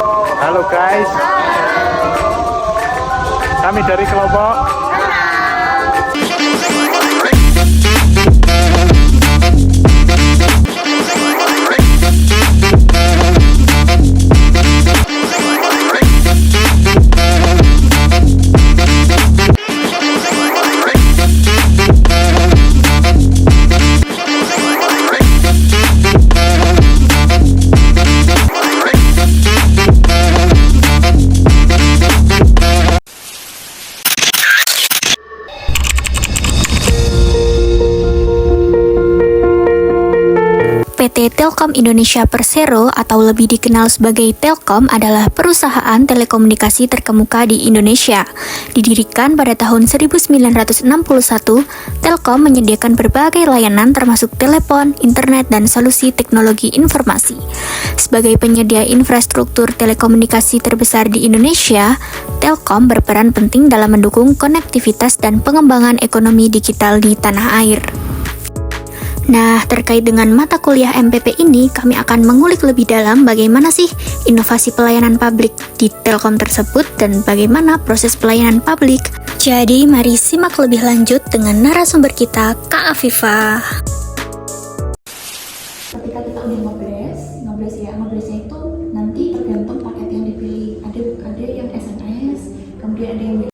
Halo guys, kami dari kelompok PT Telkom Indonesia Persero atau lebih dikenal sebagai Telkom adalah perusahaan telekomunikasi terkemuka di Indonesia. Didirikan pada tahun 1961, Telkom menyediakan berbagai layanan termasuk telepon, internet, dan solusi teknologi informasi. Sebagai penyedia infrastruktur telekomunikasi terbesar di Indonesia, Telkom berperan penting dalam mendukung konektivitas dan pengembangan ekonomi digital di tanah air. Nah, terkait dengan mata kuliah MPP ini, kami akan mengulik lebih dalam bagaimana sih inovasi pelayanan publik di Telkom tersebut dan bagaimana proses pelayanan publik. Jadi, mari simak lebih lanjut dengan narasumber kita, Kak Afifah. Ketika kita udah ngobrolnya itu nanti tergantung paket yang dipilih. Ada yang SMS, kemudian ada yang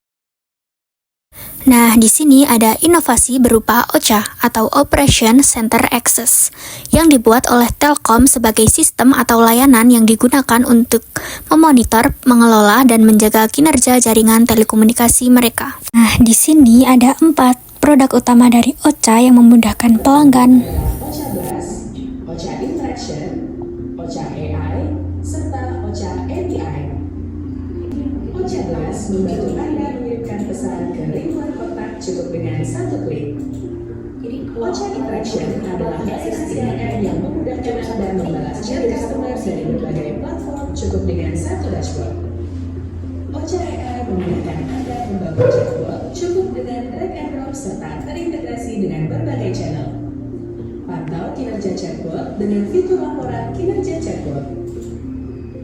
Nah, di sini ada inovasi berupa OCA atau Operation Center Access yang dibuat oleh Telkom sebagai sistem atau layanan yang digunakan untuk memonitor, mengelola, dan menjaga kinerja jaringan telekomunikasi mereka. Nah, di sini ada 4 produk utama dari OCA yang memudahkan pelanggan. OCA Blast, OCA Interaction, OCA AI, serta OCA API. OCA Blast membantu Anda mengirimkan pesan ke ribuan kontak cukup dengan satu klik. OCA Interaction adalah layanan CRM yang memudahkan Anda membalas chat customer dari berbagai platform cukup dengan satu dashboard. OCA AI memudahkan Anda membangun chatbot cukup dengan drag and drop serta terintegrasi dengan berbagai channel. Pantau kinerja chatbot dengan fitur laporan kinerja chatbot.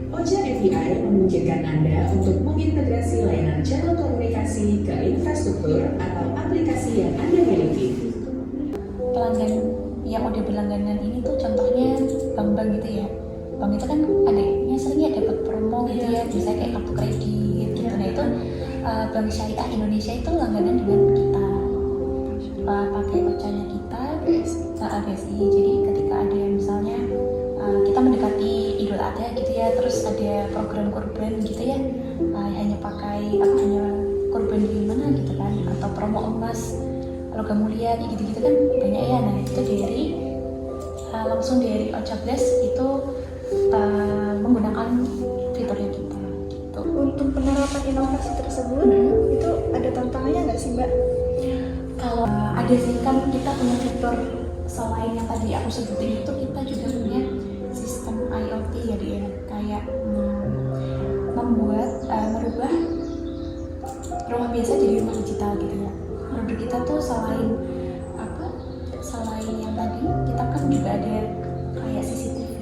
OCA API memungkinkan Anda untuk mengintegrasi layanan channel komunikasi ke infrastruktur atau aplikasi yang Anda miliki. pelanggan yang udah berlangganan ini tuh contohnya bank-bank gitu ya. Bank itu kan adanya seringnya dapat promo gitu ya, bisa kayak kartu kredit gitu. Nah itu Bank Syariah Indonesia itu langganan dengan kita, pakai OCA-nya kita, BSI. Jadi ketika ada misalnya kita mendekati Idul Adha gitu ya, terus ada program kurban gitu ya, hanya kurban di mana gitu kan, atau promo emas, logam mulia gitu-gitu kan banyak ya. Nah itu langsung dari OCA Blast itu menggunakan fiturnya kita gitu. Untuk penerapan inovasi tersebut itu ada tantangannya nggak sih Mbak? Kalau ada sih, kan kita punya fitur selain yang tadi aku sebutin itu, kita juga punya sistem IoT ya dia, kayak merubah rumah biasa jadi rumah digital gitu ya. Produk kita tuh selain yang tadi, kita kan juga ada kayak CCTV,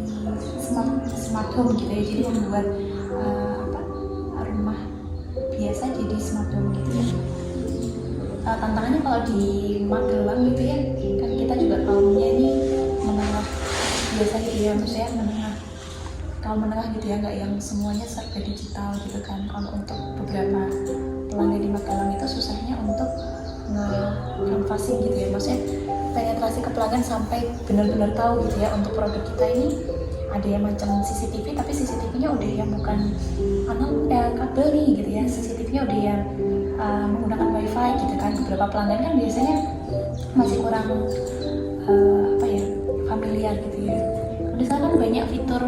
smart home gitu ya, jadi membuat rumah biasa jadi smart home gitu ya. Tantangannya kalau di Magelang gitu ya, kan kita juga kaumnya ini menengah biasa gitu ya, maksudnya kaum menengah gitu ya, nggak yang semuanya serba digital gitu kan. Kalau untuk beberapa pelanggan di Magelang itu susahnya untuk nge-canvassing gitu ya, maksudnya penetrasi ke pelanggan sampai benar-benar tahu gitu ya, untuk produk kita ini ada yang macam CCTV, tapi CCTV-nya udah yang bukan kabel nih gitu ya, CCTV-nya udah yang menggunakan wifi gitu kan. Beberapa pelanggan kan biasanya masih kurang familiar gitu ya. Udah sekarang kan banyak fitur,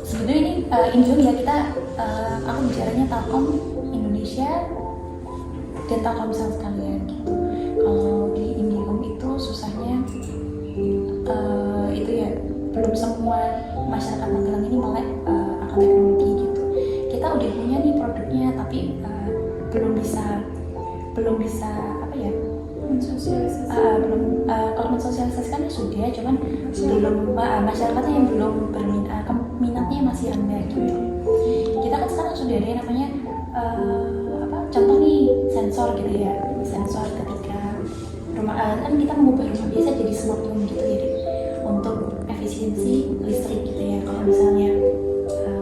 sebenarnya ini Indihome ya, aku bicaranya Telkom Indonesia dan Telkomsel sekalian gitu. Kalau di Indihome itu susahnya itu ya, belum semua masyarakat Magelang ini melek akan teknologi gitu. Kita udah punya nih produknya, tapi belum bisa kalau mensosialisasikan sudah, cuman belum masyarakatnya yang belum minatnya masih rendah gitu. Kita kan sudah ada yang namanya contoh nih sensor gitu ya, sensor ketika rumah kan kita mengubah rumah biasa jadi smart home gitu, jadi untuk efisiensi listrik gitu ya. Kalau misalnya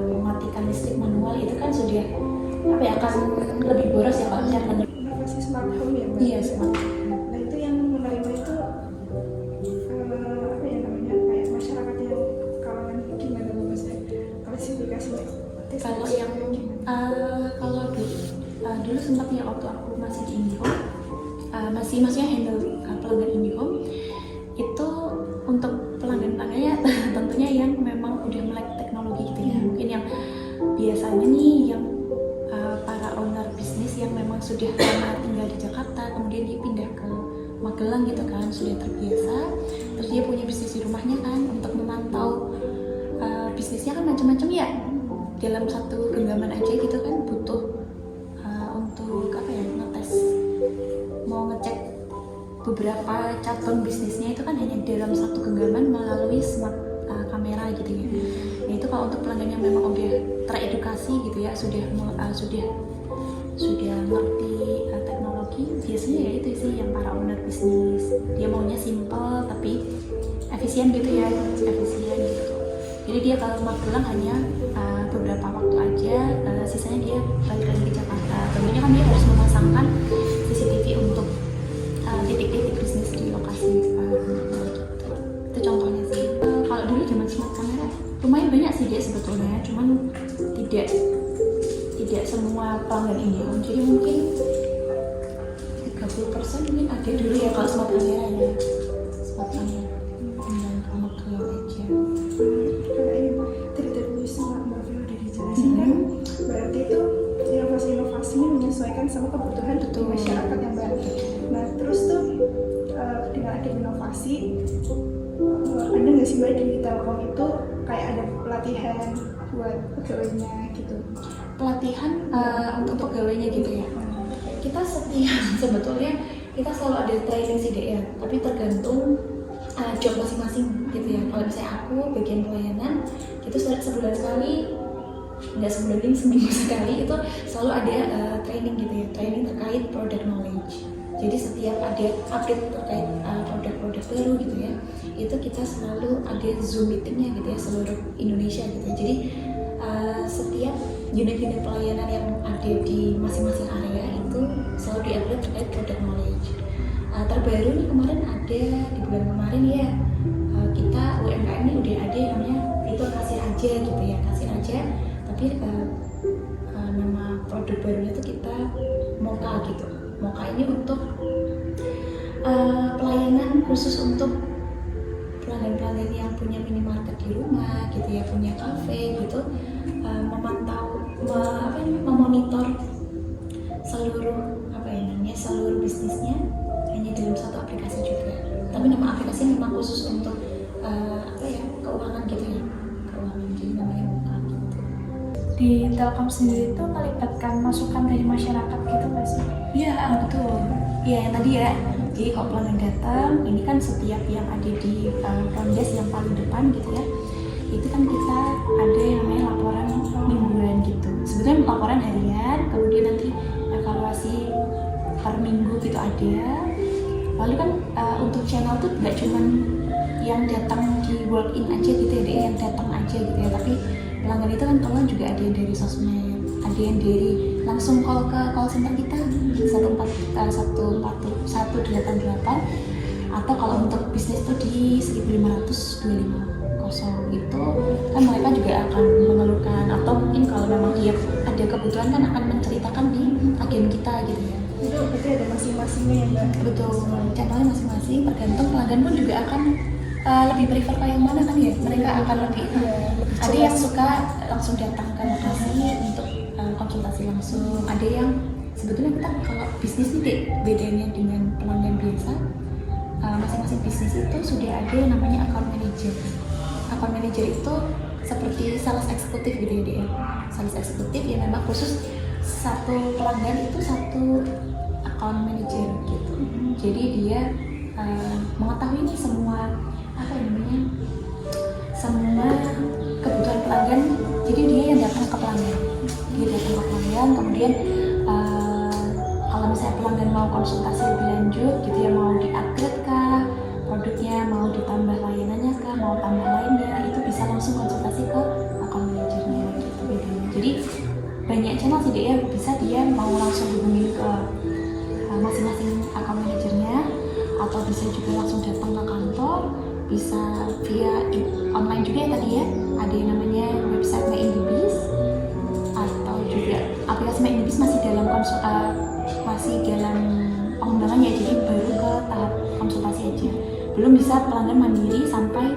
mematikan listrik manual itu kan sudah akan lebih boros ya kalau misalnya inovasi smart home ya Mbak? Iya, smart home. Nah itu yang menerima itu kayak masyarakat yang kalangan gimana maksudnya klasifikasinya? Kalau yang kalau dulu sempat ya waktu aku masih di IndiHome, maksudnya handle pelanggan IndiHome itu untuk pelanggannya tentunya yang memang udah melek teknologi gitu ya. Mungkin yang biasanya nih yang para owner bisnis yang memang sudah lama tinggal di Jakarta, kemudian dia pindah ke Magelang gitu kan, sudah terbiasa, terus dia punya bisnis di rumahnya kan, untuk memantau bisnisnya kan macam-macam ya, dalam satu genggaman aja gitu kan butuh untuk ngetes, mau ngecek beberapa cabang bisnisnya itu kan hanya dalam satu genggaman melalui smart kamera gitu ya. Nah itu kalau untuk pelanggan yang memang udah teredukasi gitu ya, sudah ngerti teknologi, biasanya ya itu sih yang para owner bisnis, dia maunya simple tapi efisien gitu ya, efisien gitu. Jadi dia kalau Magelang hanya beberapa waktu aja, sisanya dia balik lagi ke Jakarta. Tentunya kan dia harus memasangkan CCTV untuk titik-titik bisnis di lokasi gitu. Itu contohnya sih. Kalau dulu zaman smart kamera lumayan banyak sih dia sebetulnya, cuman tidak semua pelanggan IndiHome. Jadi mungkin 30% mungkin ada dulu ya kalau smart kamera ya, smart kamera dengan Magelang aja. Kalau ini dari sama Mbak Vio udah dijelasin kan, berarti itu inovasi-inovasinya menyesuaikan sama kebutuhan masyarakat yang baru. Nah terus tuh dengan ada inovasi, ada nggak sih Mbak di Telkom itu kayak ada pelatihan buat pegawainya gitu? Pelatihan untuk pegawainya gitu ya. Kita sebetulnya kita selalu ada training sih deh ya, tapi tergantung job masing-masing gitu ya. Kalau misalnya aku bagian pelayanan itu sebulan sekali, nggak sebulan ini, seminggu sekali itu selalu ada training gitu ya, training terkait product knowledge. Jadi setiap ada update terkait produk-produk baru gitu ya, itu kita selalu ada Zoom meetingnya gitu ya, seluruh Indonesia gitu ya. Jadi setiap unit-unit pelayanan yang ada di masing-masing area itu selalu diupdate terkait product knowledge. Terbaru nih kemarin ada di bulan kemarin ya, kita UMKM ini udah ada yang namanya fitur kasir aja gitu ya, kasir aja, tapi nama produk barunya itu kita Moka gitu. Moka ini untuk pelayanan khusus untuk pelanggan-pelanggan yang punya minimarket di rumah gitu ya, punya kafe gitu, memonitor seluruh seluruh bisnisnya hanya dalam satu aplikasi juga. Tapi nama aplikasi memang khusus untuk keuangan gitu ya, keuangan, jadi namanya Moka gitu. Di Telkom sendiri itu melibatkan masukan dari masyarakat gitu nggak sih? Iya betul. Iya yang tadi ya. Jadi kalau pelanggan datang, ini kan setiap yang ada di front desk yang paling depan gitu ya, itu kan kita ada yang namanya laporan mingguan gitu. Sebetulnya laporan harian, kemudian nanti evaluasi per minggu gitu ada. Lalu kan untuk channel tuh nggak cuman yang datang di walk in aja gitu ya, yang datang aja gitu ya, tapi pelanggan itu kan keluar juga ada yang dari sosmed, ada yang dari langsung call ke call center kita 188, atau kalau untuk bisnis tuh di 1500 itu kan mereka juga akan mengeluhkan, atau mungkin kalau memang dia ada kebutuhan kan akan menceritakan di agen kita gitu ya. Itu berarti ada masing-masingnya ya Mbak? Betul, channelnya masing-masing, tergantung pelanggan pun juga akan lebih prefer ke yang mana kan ya. Mereka akan lebih ada yang suka langsung datang ke lokasi untuk konsultasi langsung, ada yang sebetulnya kita kalau bisnis ini bedanya dengan pelanggan biasa, masing-masing bisnis itu sudah ada yang namanya account manager. Account manager itu seperti sales eksekutif gitu ya dia, sales eksekutif yang memang khusus satu pelanggan itu satu account manager gitu. Jadi dia mengetahui nih semua semua kebutuhan pelanggan, jadi dia yang datang ke pelanggan, kemudian kalau misalnya pelanggan mau konsultasi lebih lanjut gitu ya, mau di-upgrade kah produknya, mau ditambah layanannya kah, mau tambah lainnya, itu bisa langsung konsultasi ke account manajernya gitu bedanya. Jadi banyak channel sih dia bisa dia mau langsung hubungin ke masing-masing account manajernya, atau bisa juga langsung datang ke kantor, bisa via online juga ya tadi ya, ada yang namanya website My Indibis, atau juga aplikasi My Indibis masih dalam pengembangan ya, jadi baru ke tahap konsultasi aja, belum bisa pelanggan mandiri sampai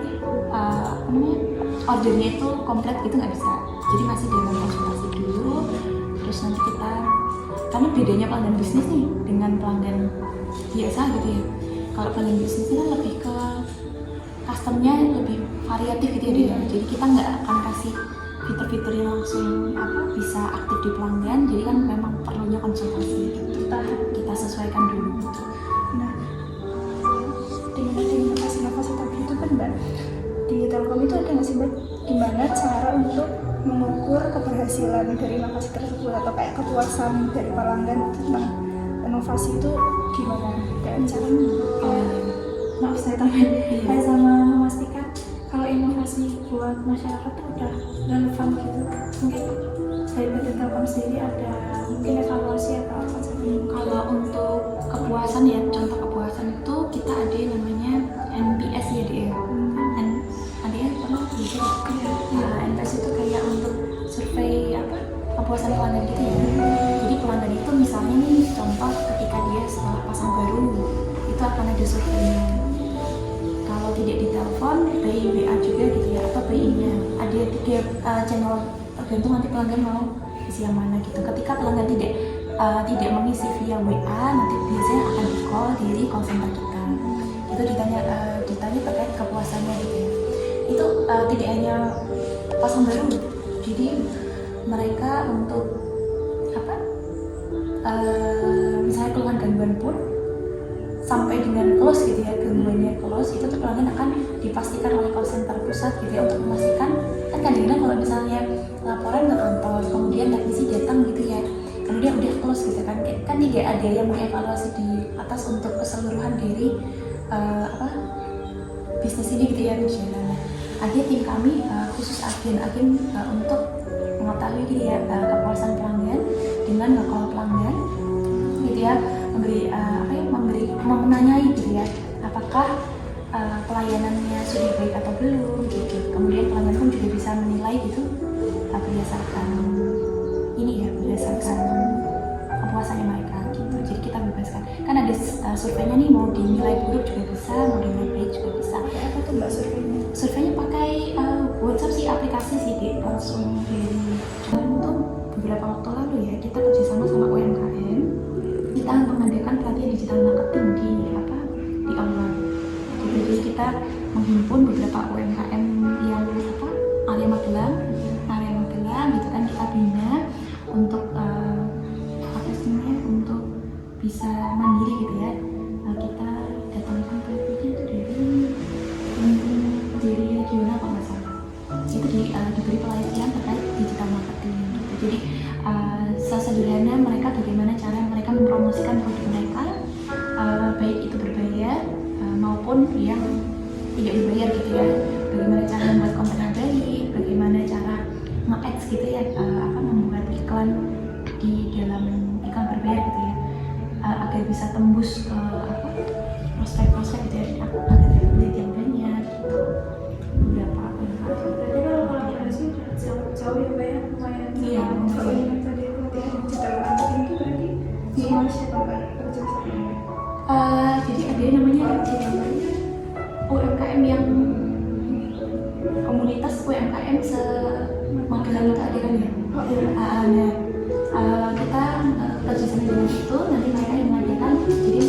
ordernya itu komplit gitu, nggak bisa, jadi masih dalam konsultasi dulu. Terus nanti kita, karena bedanya pelanggan bisnis nih dengan pelanggan biasa gitu ya, kalau pelanggan bisnis kan lebih ke customnya lebih variatif gitu ya dia. Jadi kita nggak akan kasih fitur-fitur yang langsung bisa aktif di pelanggan, jadi kan memang perlunya konsultasi gitu. Kita sesuaikan dulu gitu. Nah, dengan inovasi-inovasi tadi itu kan Mbak, di Telkom itu ada nggak sih Mbak, gimana cara untuk mengukur keberhasilan dari inovasi tersebut, atau kayak kepuasan dari pelanggan tentang inovasi itu gimana dan caranya? Maaf saya tambahin, kayak sama memastikan kalau inovasi buat masyarakat itu udah relevan gitu. Mungkin dari PT Telkom sendiri ada mungkin evaluasi atau apa saja. Kalau untuk kepuasan ya, contoh kepuasan itu kita ada yang namanya NPS ya dia. Ada ya pernah gitu ya. NPS itu kayak untuk survei kepuasan pelanggan gitu ya. Jadi pelanggan itu misalnya nih contoh ketika dia setelah pasang baru itu akan ada surveinya. Kalau tidak ditelepon, by WA juga gitu ya, atau by email. Ada 3 channel tergantung nanti pelanggan mau isi yang mana gitu. Ketika pelanggan tidak mengisi via WA, nanti biasanya akan di call dari call center kita. Itu ditanya terkait kepuasannya gitu ya. Itu tidak hanya pasang baru, jadi mereka untuk misalnya keluhan gangguan pun sampai dengan close gitu ya, gangguannya close, itu tuh pelanggan akan dipastikan oleh call center pusat gitu ya, untuk memastikan kan kadang-kadang kalau misalnya laporan ke kantor kemudian teknisi datang gitu ya, kemudian udah close gitu kan tidak ada yang mengevaluasi di atas untuk keseluruhan dari bisnis ini gitu ya berjalan. Ada tim kami khusus agen untuk mengetahui gitu ya kepuasan pelanggan dengan nge-call pelanggan gitu ya, menanyai gitu ya apakah pelayanannya sudah baik atau belum gitu. Kemudian pelanggan pun juga bisa menilai gitu berdasarkan kepuasannya mereka gitu. Jadi kita bebaskan, kan ada surveinya nih, mau dinilai buruk juga bisa, mau dinilai baik juga bisa. Apa tuh Mbak surveinya? Surveinya pakai WhatsApp sih, aplikasi sih langsung dari untuk beberapa waktu lalu ya, kita kerjasama sama UMKM, kita mengadakan pelatihan digital marketing di online. Jadi kita menghimpun beberapa UMKM yang area Magelang gitu kan, kita bina untuk untuk bisa mandiri gitu ya. Kita datangkan pelatihannya itu dari regional kalau nggak salah. Itu diberi pelatihan terkait digital marketing gitu. Jadi sesederhana mereka bagaimana cara mereka mempromosikan produk mereka, baik itu berbayar maupun yang tidak berbayar gitu ya. Bagaimana cara membuat konten yang baik, bagaimana cara nge-ads gitu ya, membuat iklan di dalam iklan berbayar gitu ya, agar bisa tembus ke prospek-prospek gitu ya, agar lead yang banyak gitu. Beberapa Berarti kalau kolaborasi jauh ya Mbak ya, lumayan. Iya, Kalau yang tadi pelatihan digital marketing itu berarti sama siapa Mbak kerjasamanya? Jadi ada yang namanya UMKM yang komunitas UMKM se-Magelang itu ada kan ya. Kita kerjasama dengan itu, nanti mereka yang mengadakan. Jadi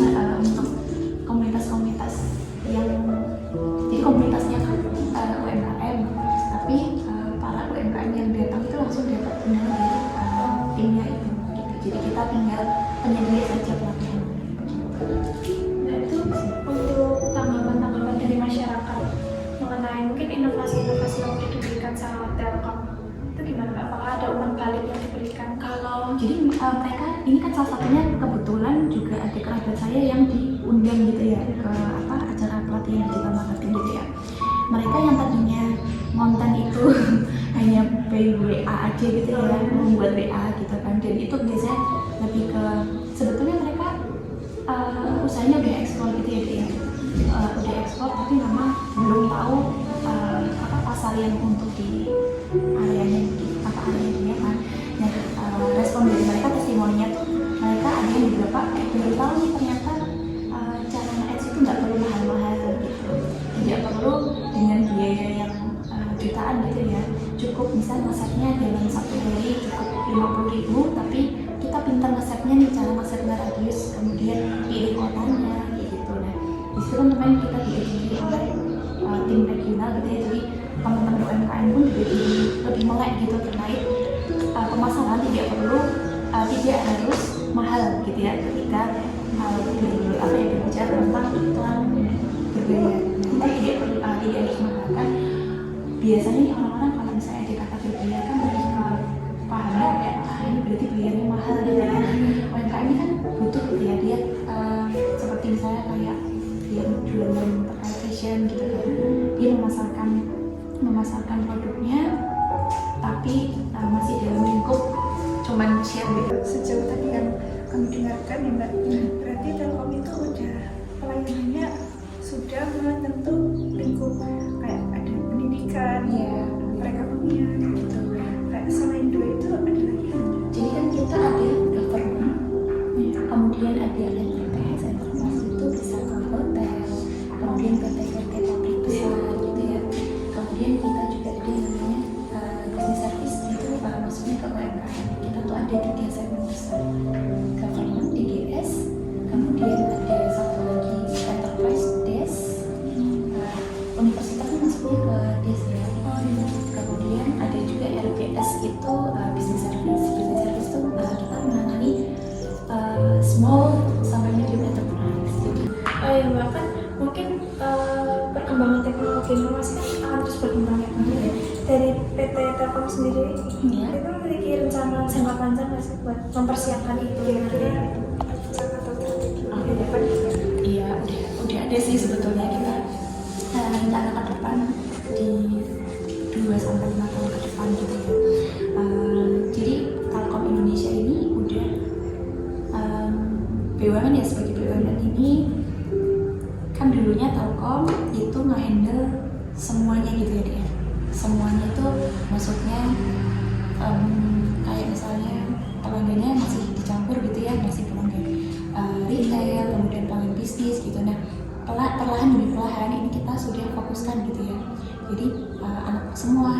untuk komunitas-komunitas yang jadi komunitasnya kan UMKM, tapi para UMKM yang datang itu langsung dapat undangan dari timnya itu gitu. Jadi kita tinggal penyedia saja pelatihan. Nah itu untuk tanggapan dari masyarakat mengenai mungkin inovasi-inovasi yang sudah diberikan sama Telkom itu gimana Mbak? Apakah ada umpan balik yang diberikan? Kalau jadi mereka ini kan salah satunya kebetulan juga ada kerabat saya yang diundang gitu ya ke acara pelatihan digital marketing gitu ya. Mereka yang tadinya ngonten itu hanya by WA aja gitu ya, membuat WA gitu kan. Dan itu biasanya lebih ke sebetulnya mereka usahanya udah ekspor gitu ya dia. Udah ekspor tapi memang belum tahu pasar yang untuk di areanya area dia kan. Nah, respon dari mereka, testimoninya tuh mereka ada yang beberapa baru tahu nih ternyata cara nge-ads itu nggak perlu mahal-mahal gitu, tidak perlu dengan biaya yang jutaan gitu ya, cukup bisa nge-setnya dalam satu hari cukup 50.000 tapi kita pintar nge-setnya nih, cara nge-setnya radius, kemudian pilih kotanya gitu. Nah disitu kan memang kita diajari oleh tim regional gitu ya, jadi teman-teman UMKM pun juga lebih melek gitu terkait pemasaran, tidak harus mahal gitu ya ketika berbicara tentang iklan berbayar. Kita tidak harus mahal kan. Biasanya nih orang-orang kalau misalnya ada kata berbayar kan lebih ke pahamnya kayak ini berarti bayarnya mahal gitu kan. UMKM ini kan butuh gitu ya, dia seperti misalnya kayak dia jualan terkait fashion gitu kan, dia memasarkan produknya tapi masih dalam lingkup cuman share gitu. Sejauh tadi yang kami dengarkan ya Mbak, berarti Telkom itu udah pelayanannya sudah menyentuh lingkup kayak ada pendidikan, mereka punya gitu. Kayak selain dua itu ada lagi. Jadi kan kita ada government, kemudian ada LPS, informasi itu bisa ke hotel, kemudian PT pabrik besar gitu ya. Kemudian kita juga ada yang namanya business service, itu maksudnya ke UMKM. Kita tuh ada 3 segmen besar, government, DGS, kemudian ada satu lagi enterprise, DES, universitas kan masuknya ke DES ya. Kemudian ada juga RPS itu business service. Business service itu kita menangani small sampai medium enterprise. Jadi Ya Mbak, kan mungkin perkembangan teknologi informasi akan terus berkembang ya. Dari PT Telkom sendiri itu memiliki rencana jangka panjang nggak sih buat mempersiapkan itu kira-kira atau strategi ke depan? iya udah ada sih sebetulnya kita rencana ke depan di 2-5 tahun ke depan gitu ya. Jadi Telkom Indonesia ini udah BUMN ya, sebagai BUMN ini kan dulunya Telkom itu nge-handle semuanya gitu ya dia. Semuanya itu maksudnya kayak misalnya pelanggannya masih dicampur gitu ya, masih pelanggan retail, kemudian pelanggan bisnis gitu. Nah perlahan demi perlahan ini kita sudah fokuskan gitu ya. Jadi semua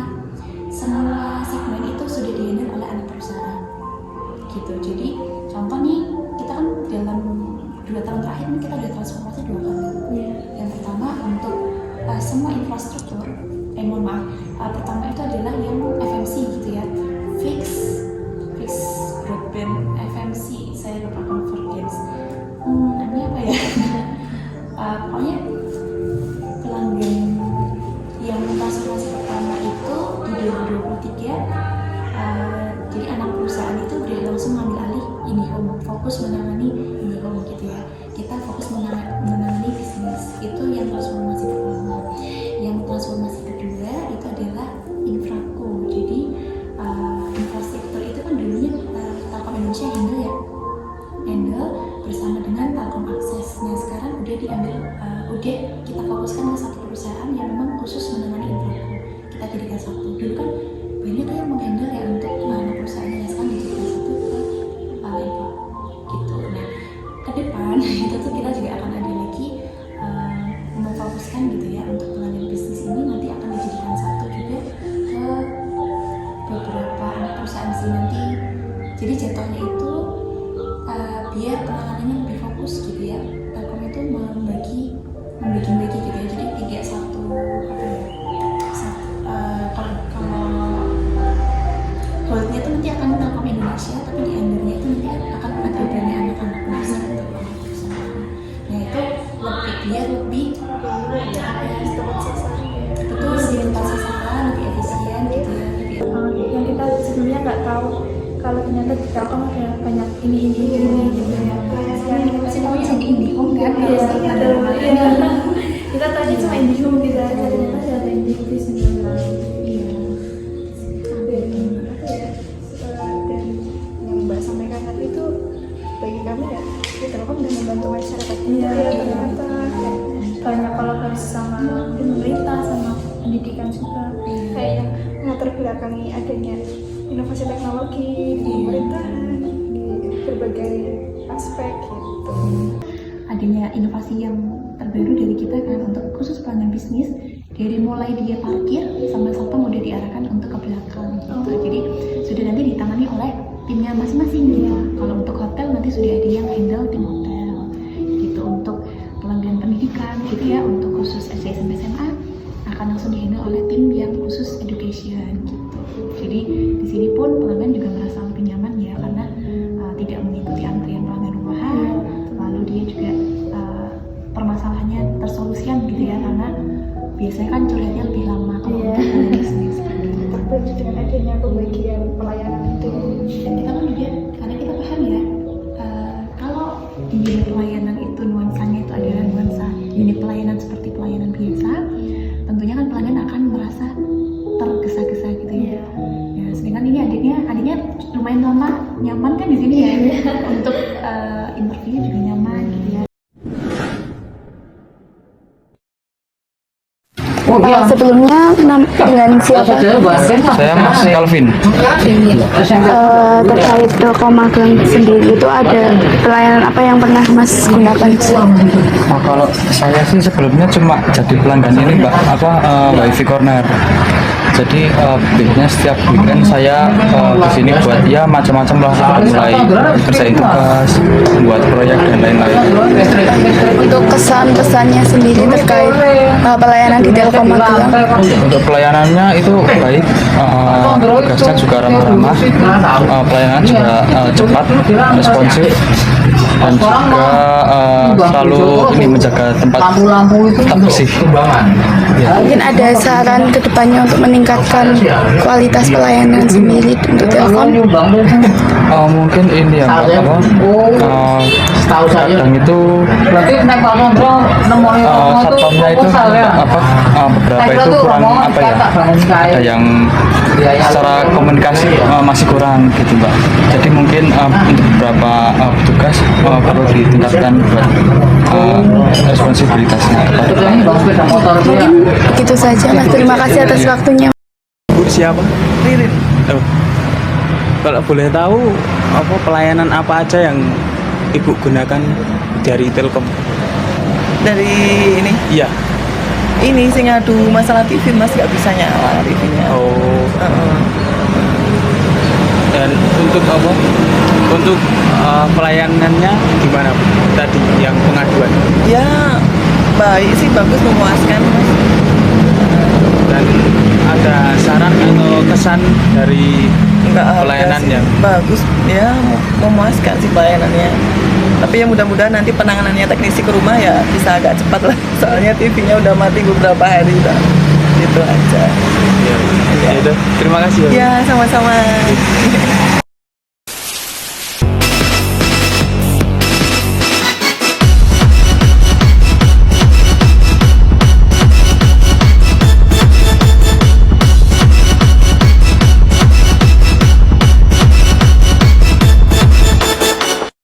segmen itu sudah dihandle oleh anak perusahaan gitu. Jadi contoh nih, kita kan dalam 2 tahun terakhir ini kita udah transformasi 2 kali. Yang pertama untuk semua infrastruktur, mohon maaf, pertama itu adalah yang FMC gitu ya, fixed broadband FMC, saya lupa convergence, ini apa ya? Pokoknya pelanggan yang transformasi pertama itu di 2023, jadi anak perusahaan itu udah langsung ngambil alih IndiHome, fokus menangani IndiHome gitu ya. Kita fokus menangani bisnis, itu yang transformasi pertama. Yang transformasi kedua itu adalah infraco. Jadi infrastruktur itu kan dulunya Telkom Indonesia handle bersama dengan Telkom Akses. Nah sekarang udah diambil, udah kita fokuskan ke satu perusahaan yang memang khusus menangani infraco. Kita jadikan satu. Dulu kan banyak yang menghandle ya untuk perusahaannya, sekarang dijadikan satu ke infraco gitu. Nah ke depan itu tuh kita juga akan ada lagi memfokuskan gitu ya, untuk pelanggan bisnis ini nanti akan dijadikan satu juga ke beberapa anak perusahaan sih nanti. Jadi jatuhnya itu biar penanganannya lebih fokus gitu ya. Telkom itu membagi gitu ya. Jadi tidak satu kalau holdnya itu nanti akan Telkom Indonesia, tapi di undernya itu nanti akan ada banyak anak-anak perusahaan. Nah itu lebih betul, lebih tepat sasaran, lebih efisien. tahu kalau ternyata di Telkom ada banyak ini gitu ya. Sekarang kita Pasti tahu yang IndiHome kan? iya, kita tadi cuma IndiHome gitu aja, ternyata ada IndiHome di sini. Iya. Dan yang Mbak sampaikan tadi itu bagi kami ya, Telkom dan membantu masyarakat Iya, ya ternyata banyak kolaborasi sama pemerintah, sama pendidikan juga. kayak yang melatar belakangi adanya inovasi teknologi di pemerintahan di berbagai aspek gitu. Adanya inovasi yang terbaru dari kita kan untuk khusus pelanggan bisnis, dari mulai dia parkir sampai satpam udah diarahkan untuk ke belakang gitu. Jadi sudah nanti ditangani oleh timnya masing-masing gitu. Kalau untuk hotel nanti sudah ada yang handle tim hotel gitu. Untuk pelanggan pendidikan gitu ya, untuk khusus SD sampai SMA akan langsung dihandle oleh tim yang khusus education gitu. Jadi di sini pun pelanggan juga merasa lebih nyaman ya, karena tidak mengikuti antrian pelanggan rumahan. Lalu dia juga permasalahannya tersolusikan gitu ya, karena biasanya kan curhatnya lebih lama kalau untuk pelanggan bisnis. Terbantu dengan adanya pembagian pelayanan itu. Dan kita kan juga, karena kita paham ya, kalau di unit pelayanan itu nuansanya itu adalah nuansa unit pelayanan seperti pelayanan biasa, tentunya kan pelanggan akan merasa tergesa-gesa gitu ya. Ya, sedangkan ini adiknya lumayan lama, nyaman kan di sini ya. Untuk interview juga nyaman gitu ya. Sebelumnya dengan siapa? Saya Mas Calvin. Terkait Telkom Magelang sendiri itu ada pelayanan apa yang pernah Mas gunakan? Nah, kalau saya sih sebelumnya cuma jadi pelanggan ini Mbak, WiFi Corner. Jadi biasanya setiap weekend saya di sini buat ya macam-macam lah, mulai kerjain tugas, buat proyek dan lain-lain. Untuk kesan-pesannya sendiri terkait pelayanan di Telkom Magelang? Untuk pelayanannya itu baik, tugasnya juga ramah-ramah, pelayanan juga cepat, responsif, dan juga selalu ini menjaga tempat tetap bersih. Mungkin ada saran ke depannya untuk meningkatkan kualitas pelayanan sendiri untuk Telkom? Mungkin ini ya Mbak, kadang itu satpamnya itu beberapa itu kurang ada yang secara komunikasi masih kurang gitu Mbak. Jadi mungkin untuk beberapa petugas perlu ditingkatkan buat responsibilitasnya. Mungkin begitu saja Mas, terima kasih atas waktunya. Bu siapa? Ririn. Oh. Kalau boleh tahu apa pelayanan apa aja yang Ibu gunakan dari Telkom? Dari ini Iya. sing ngadu masalah TV Mas nggak bisa nyala TV-nya. Oh. Dan untuk apa? Untuk pelayanannya gimana Bu? Tadi yang pengaduan. Ya baik sih, bagus, memuaskan Mas. Dan ada saran atau kesan dari Enggak ada pelayanan sih. yang Bagus ya, memuaskan sih pelayanannya. Tapi ya mudah-mudahan nanti penanganannya teknisi ke rumah ya bisa agak cepat lah. Soalnya TV-nya udah mati beberapa hari udah. Gitu aja. ya, ya udah, terima kasih ya Bu. Ya sama-sama.